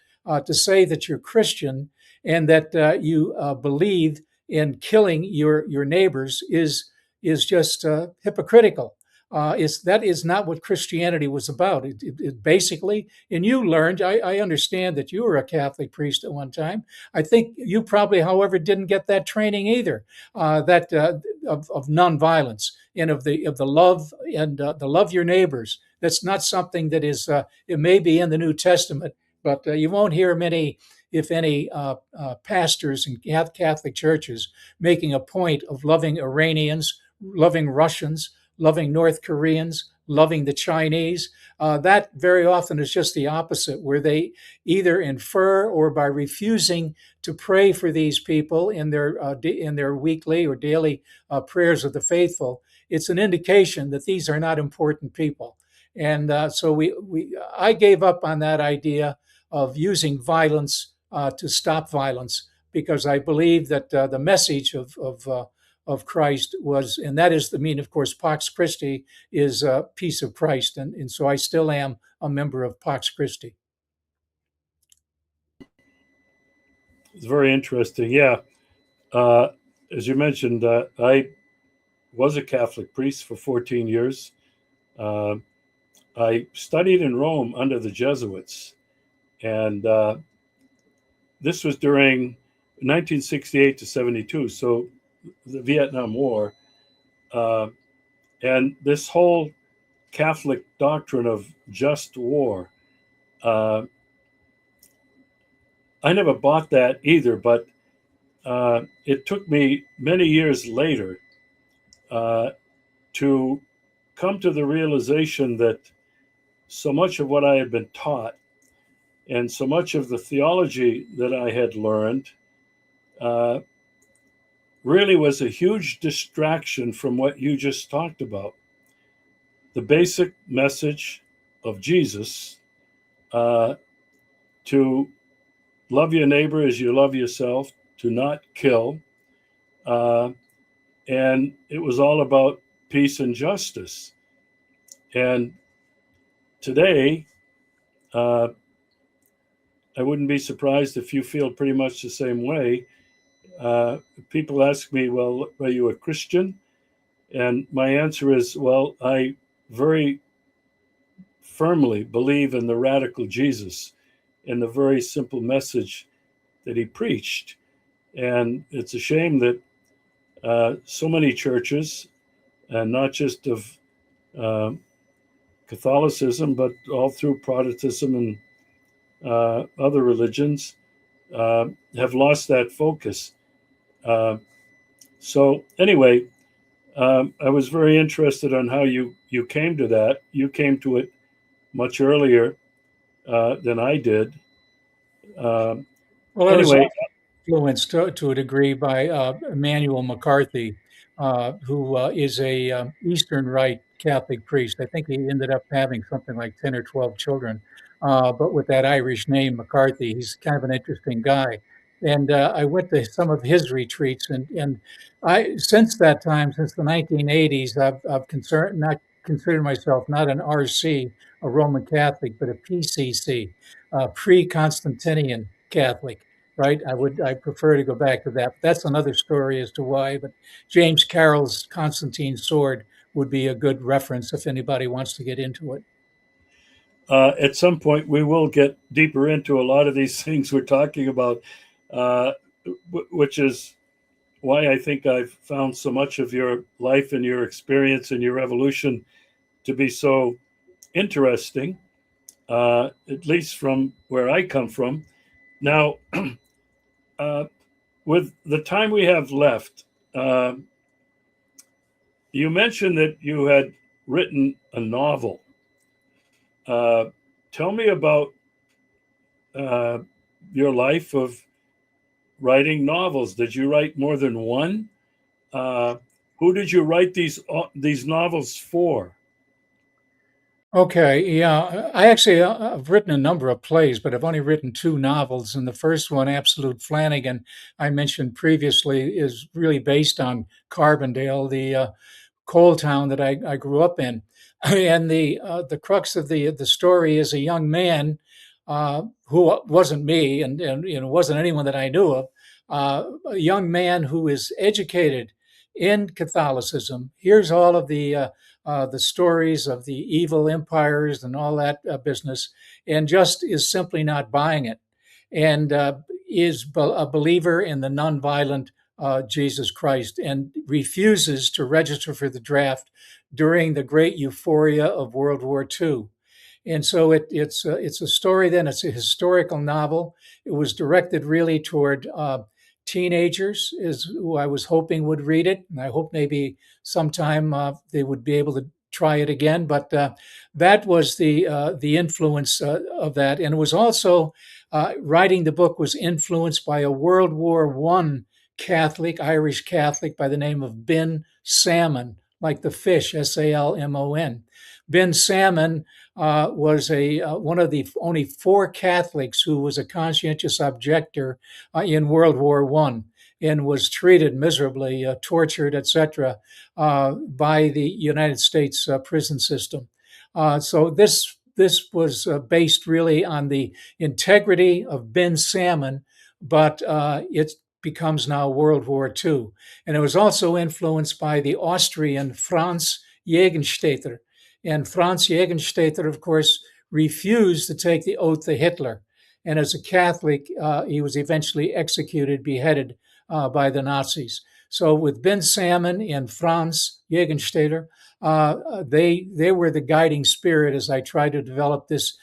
to say that you're Christian and that you believe in killing your neighbors is just hypocritical. That is not what Christianity was about. It basically, and you learned. I understand that you were a Catholic priest at one time. I think you probably, however, didn't get that training either. That of nonviolence and of the love and the love your neighbors. That's not something that is. It may be in the New Testament, but you won't hear many, if any, pastors in Catholic churches making a point of loving Iranians, loving Russians, loving North Koreans, loving the Chinese. That very often is just the opposite, where they either infer or by refusing to pray for these people in their weekly or daily prayers of the faithful, it's an indication that these are not important people. And so I gave up on that idea of using violence to stop violence, because I believe that the message of Christ was, and that is the meaning, of course, Pax Christi is peace of Christ. And so I still am a member of Pax Christi. It's very interesting. Yeah. As you mentioned, I was a Catholic priest for 14 years. Uh, I studied in Rome under the Jesuits, and this was during 1968 to 72, so the Vietnam War. Uh, and this whole Catholic doctrine of just war, uh, I never bought that either, but it took me many years later uh, to come to the realization that so much of what I had been taught and so much of the theology that I had learned uh, really was a huge distraction from what you just talked about. The basic message of Jesus, uh, to love your neighbor as you love yourself, to not kill. Uh, and it was all about peace and justice. And today, uh, I wouldn't be surprised if you feel pretty much the same way. People ask me, well, are you a Christian? And my answer is, well, I very firmly believe in the radical Jesus and the very simple message that he preached. And it's a shame that so many churches, and not just of uh, Catholicism, but all through Protestantism and other religions, have lost that focus. Uh, so anyway, I was very interested on how you came to that. You came to it much earlier than I did. Well, I was Anyway, influenced to a degree by Emmanuel McCarthy, who is a Eastern Rite Catholic priest. I think he ended up having something like 10 or 12 children, but with that Irish name, McCarthy. He's kind of an interesting guy. And I went to some of his retreats, and I since that time, since the 1980s, I've not considered myself not an RC, a Roman Catholic, but a PCC, pre-Constantinian Catholic, right? I prefer to go back to that. But that's another story as to why. But James Carroll's Constantine's Sword would be a good reference if anybody wants to get into it. at some point, we will get deeper into a lot of these things we're talking about, uh, which is why I think I've found so much of your life and your experience and your evolution to be so interesting, at least from where I come from. Now, uh, with the time we have left, uh, you mentioned that you had written a novel. Uh, Tell me about uh, your life of writing novels. Did you write more than one? Uh, who did you write these novels for? Okay, yeah, I actually I've written a number of plays, but I've only written two novels. And the first one, Absolute Flanagan, I mentioned previously, is really based on Carbondale, the coal town that I grew up in. And the crux of the story is a young man who wasn't me, and wasn't anyone that I knew of. A young man who is educated in Catholicism. Here's all of the stories of the evil empires and all that business, and just is simply not buying it, and is a believer in the nonviolent Jesus Christ, and refuses to register for the draft during the great euphoria of World War II. And so it's a story. Then it's a historical novel. It was directed really toward teenagers, is who I was hoping would read it, and I hope maybe sometime they would be able to try it again. But that was the influence of that, and it was also writing the book was influenced by a World War I Catholic, Irish Catholic by the name of Ben Salmon, like the fish, Salmon. Ben Salmon was one of the only four Catholics who was a conscientious objector in World War I and was treated miserably, tortured, etc., by the United States prison system. So this was based really on the integrity of Ben Salmon, but it becomes now World War II. And it was also influenced by the Austrian Franz Jägenstätter. And Franz Jägenstätter, of course, refused to take the oath to Hitler. And as a Catholic, he was eventually executed, beheaded by the Nazis. So with Ben Salmon and Franz Jägenstätter, they were the guiding spirit as I tried to develop this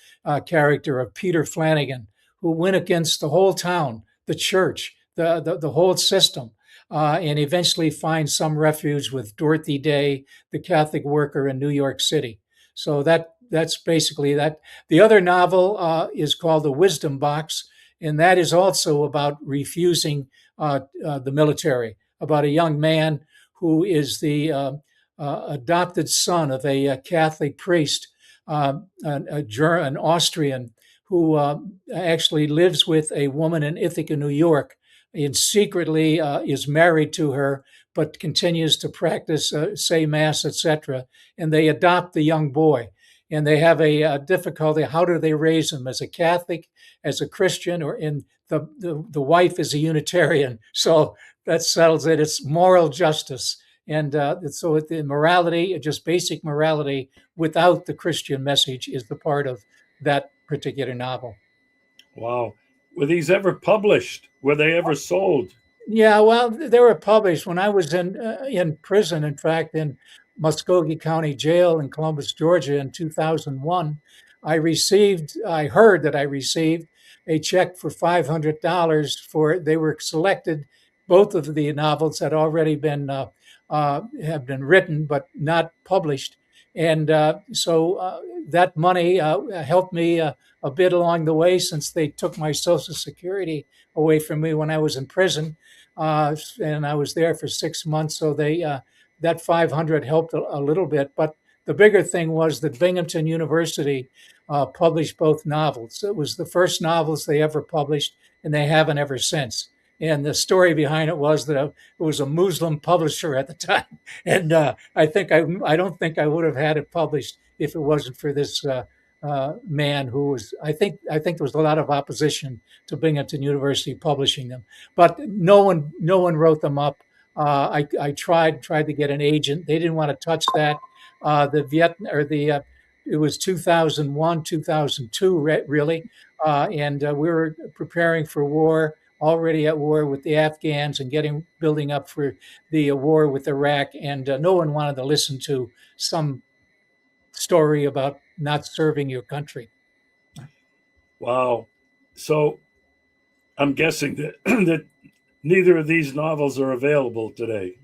character of Peter Flanagan, who went against the whole town, the church, the whole system, and eventually find some refuge with Dorothy Day, the Catholic worker in New York City. So that's basically that. The other novel is called The Wisdom Box, and that is also about refusing the military, about a young man who is the adopted son of a Catholic priest, an Austrian, who actually lives with a woman in Ithaca, New York, and secretly is married to her, but continues to practice, say mass, etc. And they adopt the young boy, and they have a difficulty. How do they raise him as a Catholic, as a Christian, or in the wife is a Unitarian? So that settles it. It's moral justice. And so the morality, just basic morality without the Christian message is the part of that particular novel. Wow. Were these ever published? Were they ever sold? Yeah, well, they were published when I was in prison. In fact, in Muskogee County Jail in Columbus, Georgia, in 2001, I heard that I received a check for $500 for. They were selected. Both of the novels had already been have been written but not published, and so that money helped me a bit along the way since they took my Social Security away from me when I was in prison, and I was there for 6 months. So they that 500 helped a little bit, but the bigger thing was that Binghamton University published both novels. It was the first novels they ever published, and they haven't ever since. And the story behind it was that it was a Muslim publisher at the time, and I don't think I would have had it published if it wasn't for this man who was. I think there was a lot of opposition to Binghamton University publishing them, but no one wrote them up. I tried to get an agent. They didn't want to touch that. The Viet or the It was 2001, 2002, really, and we were preparing for war. Already at war with the Afghans and building up for the war with Iraq, and no one wanted to listen to some story about not serving your country. Wow. So I'm guessing that that neither of these novels are available today.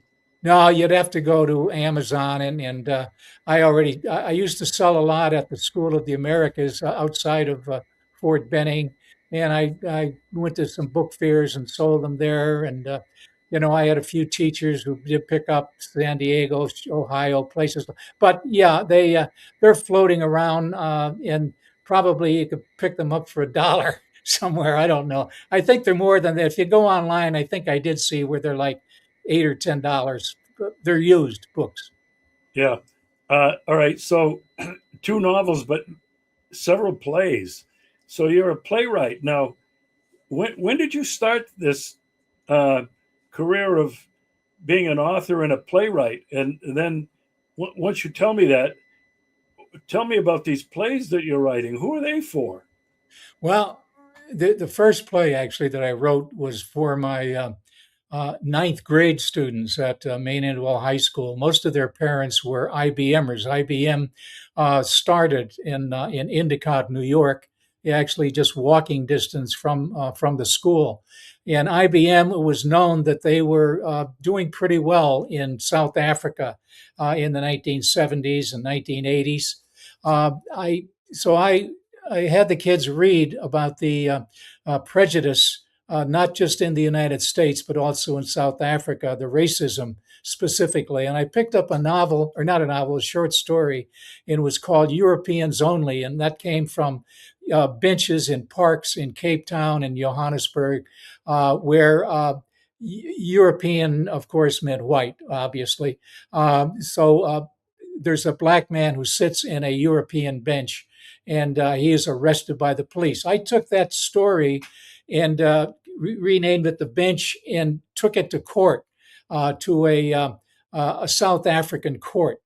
No, you'd have to go to Amazon, and I used to sell a lot at the School of the Americas outside of Fort Benning, and I went to some book fairs and sold them there, and I had a few teachers who did pick up San Diego, Ohio, places, but yeah, they're floating around, and probably you could pick them up for $1 somewhere. I don't know. I think they're more than that. If you go online, I think I did see where they're like $8 or $10. They're used books. Yeah. All right. So two novels, but several plays. So you're a playwright now. When did you start this uh, career of being an author and a playwright? And then once you tell me that, tell me about these plays that you're writing. Who are they for? Well, the first play actually that I wrote was for my ninth grade students at Maine Indian High School. Most of their parents were IBMers. IBM started in Endicott, New York, actually just walking distance from the school. And IBM was known that they were doing pretty well in South Africa in the 1970s and 1980s. I so I had the kids read about the prejudice, not just in the United States, but also in South Africa, the racism specifically. And I picked up a novel, or not a novel, a short story, and it was called Europeans Only. And that came from benches in parks in Cape Town and Johannesburg, where European, of course, meant white, obviously. There's a black man who sits in a European bench, and he is arrested by the police. I took that story and renamed it The Bench and took it to court, to a South African court.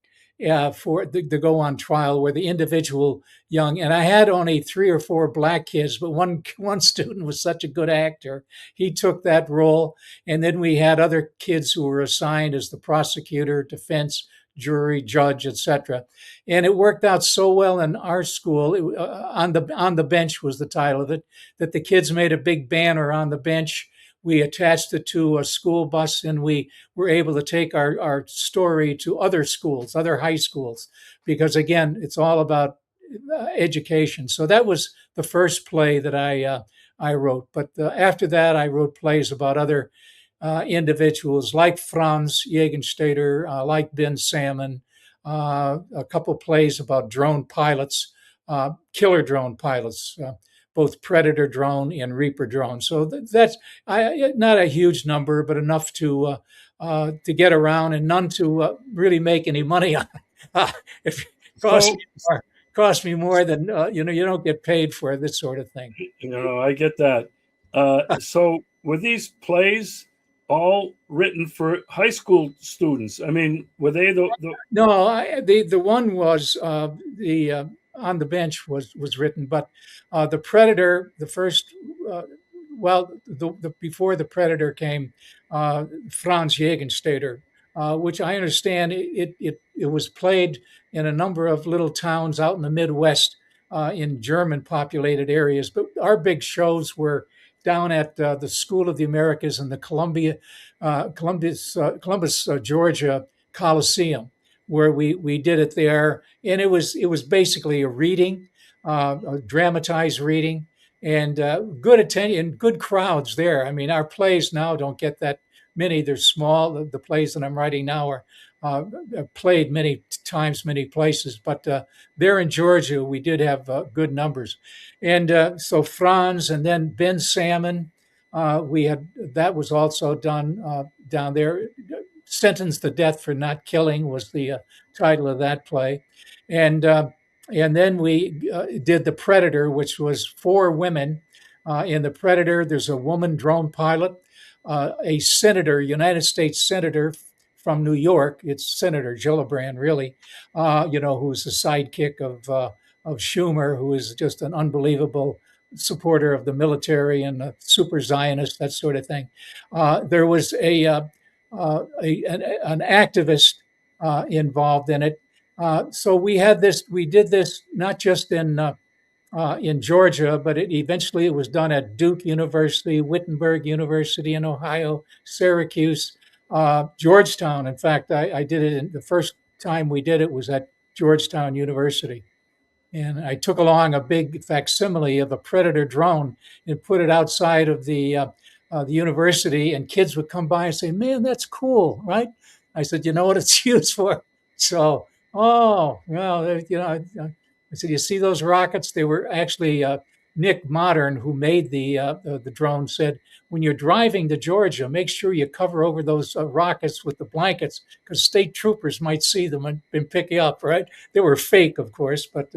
For to go on trial, where the individual young, and I had only 3 or 4 black kids, but one student was such a good actor, he took that role, and then we had other kids who were assigned as the prosecutor, defense, jury, judge, etc. And it worked out so well in our school. On the bench was the title of it. That the kids made a big banner on the bench. We attached it to a school bus, and we were able to take our story to other schools, other high schools, because again, it's all about education. So that was the first play that I wrote. But after that, I wrote plays about other individuals like Franz Jägenstätter, like Ben Salmon, a couple plays about drone pilots, killer drone pilots, both Predator drone and Reaper drone. So that's not a huge number, but enough to get around, and none to really make any money on. If it So, cost me more than you don't get paid for this sort of thing. I get that. So, were these plays all written for high school students? I mean, were they the No, the one was the On the Bench was written, but the Predator, the first, uh, well, the before the Predator came, Franz Jägenstätter, which I understand it was played in a number of little towns out in the Midwest, in German populated areas, but our big shows were down at the School of the Americas in the Columbus, Georgia Coliseum, where we did it there, and it was basically a reading, a dramatized reading, and good attention, good crowds there. I mean, our plays now don't get that many; they're small. The plays that I'm writing now uh, are played many times, many places, but there in Georgia, we did have good numbers, and so Franz, and then Ben Salmon. We had that was also done down there. Sentenced to Death for Not Killing was the title of that play, and uh, and then we did The Predator, which was 4 women. In The Predator, there's a woman drone pilot, a senator, United States senator from New York. It's Senator Gillibrand, really, who's the sidekick of Schumer, who is just an unbelievable supporter of the military and a super Zionist, that sort of thing. There was an activist involved in it. So we did this not just in Georgia, but it was done at Duke University, Wittenberg University in Ohio, Syracuse, Georgetown. In fact, I did it the first time we did it was at Georgetown University. And I took along a big facsimile of a Predator drone and put it outside of the university, and kids would come by and say, "Man, that's cool, right?" I said, "You know what it's used for?" So, oh, well, I said, "You see those rockets? They were actually Nick Modern, who made the drone, said when you're driving to Georgia, make sure you cover over those rockets with the blankets because state troopers might see them and pick you up." Right? They were fake, of course, but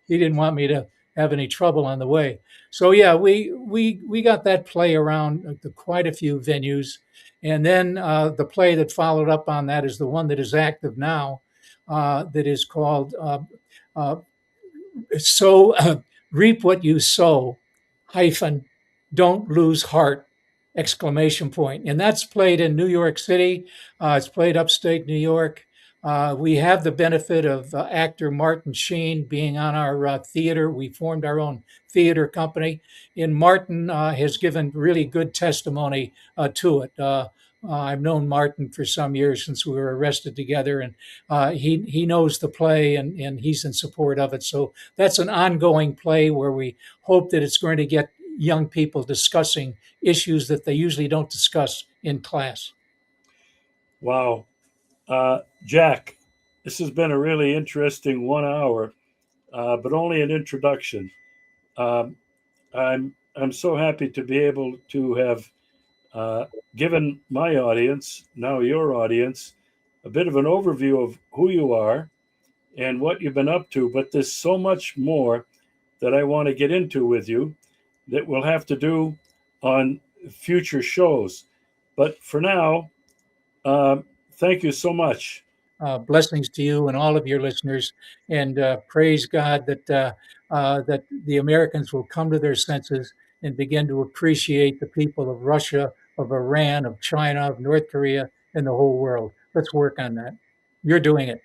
he didn't want me to have any trouble on the way. So yeah, we got that play around to quite a few venues, and then the play that followed up on that is the one that is active now, that is called uh, "So Reap What You Sow," hyphen, "Don't Lose Heart." exclamation point. And that's played in New York City. It's played upstate New York. We have the benefit of actor Martin Sheen being on our theater. We formed our own theater company, and Martin has given really good testimony to it. I've known Martin for some years since we were arrested together, and he knows the play and he's in support of it. So that's an ongoing play where we hope that it's going to get young people discussing issues that they usually don't discuss in class. Wow. Jack, this has been a really interesting 1 hour, but only an introduction. Um, I'm so happy to be able to have given my audience, now your audience, a bit of an overview of who you are and what you've been up to. But there's so much more that I want to get into with you that we'll have to do on future shows. But for now, uh, thank you so much. Blessings to you and all of your listeners, and praise God that the Americans will come to their senses and begin to appreciate the people of Russia, of Iran, of China, of North Korea, and the whole world. Let's work on that. You're doing it.